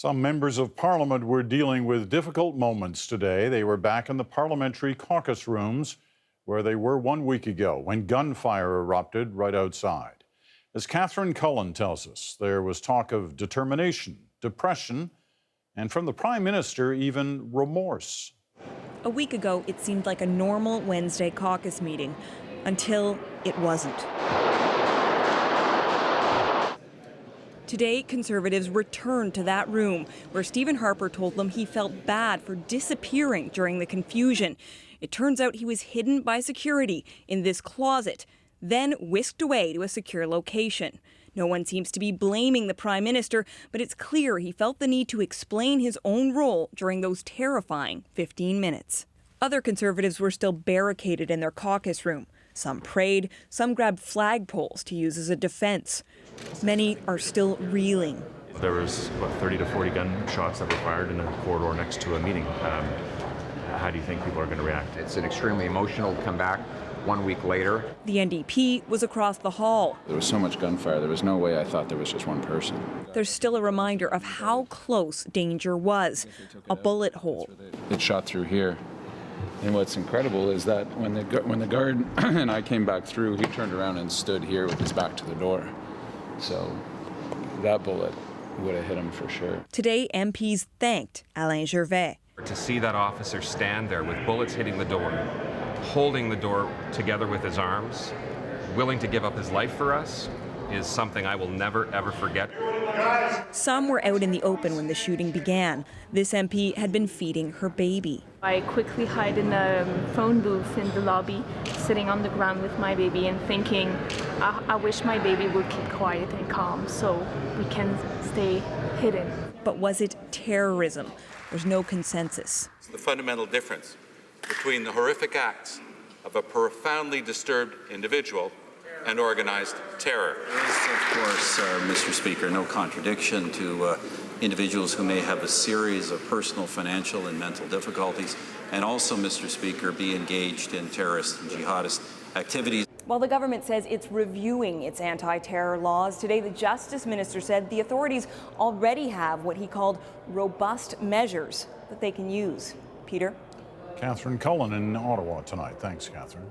Some members of Parliament were dealing with difficult moments today. They were back in the Parliamentary caucus rooms where they were 1 week ago when gunfire erupted right outside. As Catherine Cullen tells us, there was talk of determination, depression, and from the Prime Minister, even remorse. A week ago, it seemed like a normal Wednesday caucus meeting, until it wasn't. Today, Conservatives returned to that room where Stephen Harper told them he felt bad for disappearing during the confusion. It turns out he was hidden by security in this closet, then whisked away to a secure location. No one seems to be blaming the Prime Minister, but it's clear he felt the need to explain his own role during those terrifying 15 minutes. Other Conservatives were still barricaded in their caucus room. Some prayed, some grabbed flagpoles to use as a defense. Many are still reeling. There was, 30 to 40 gunshots that were fired in a corridor next to a meeting. How do you think people are going to react? It's an extremely emotional comeback 1 week later. The NDP was across the hall. There was so much gunfire, there was no way I thought there was just one person. There's still a reminder of how close danger was. A bullet hole. It shot through here. And what's incredible is that when the guard and I came back through, he turned around and stood here with his back to the door. So that bullet would have hit him for sure. Today, MPs thanked Alain Gervais. To see that officer stand there with bullets hitting the door, holding the door together with his arms, willing to give up his life for us, is something I will never, ever forget. Some were out in the open when the shooting began. This MP had been feeding her baby. I quickly hide in the phone booth in the lobby, sitting on the ground with my baby and thinking, I wish my baby would keep quiet and calm so we can stay hidden. But was it terrorism? There's no consensus. The fundamental difference between the horrific acts of a profoundly disturbed individual and organized terror. There is, of course, Mr. Speaker, no contradiction to individuals who may have a series of personal, financial, and mental difficulties, and also, Mr. Speaker, be engaged in terrorist and jihadist activities. While the government says it's reviewing its anti-terror laws, today the Justice Minister said the authorities already have what he called robust measures that they can use. Peter? Catherine Cullen in Ottawa tonight. Thanks, Catherine.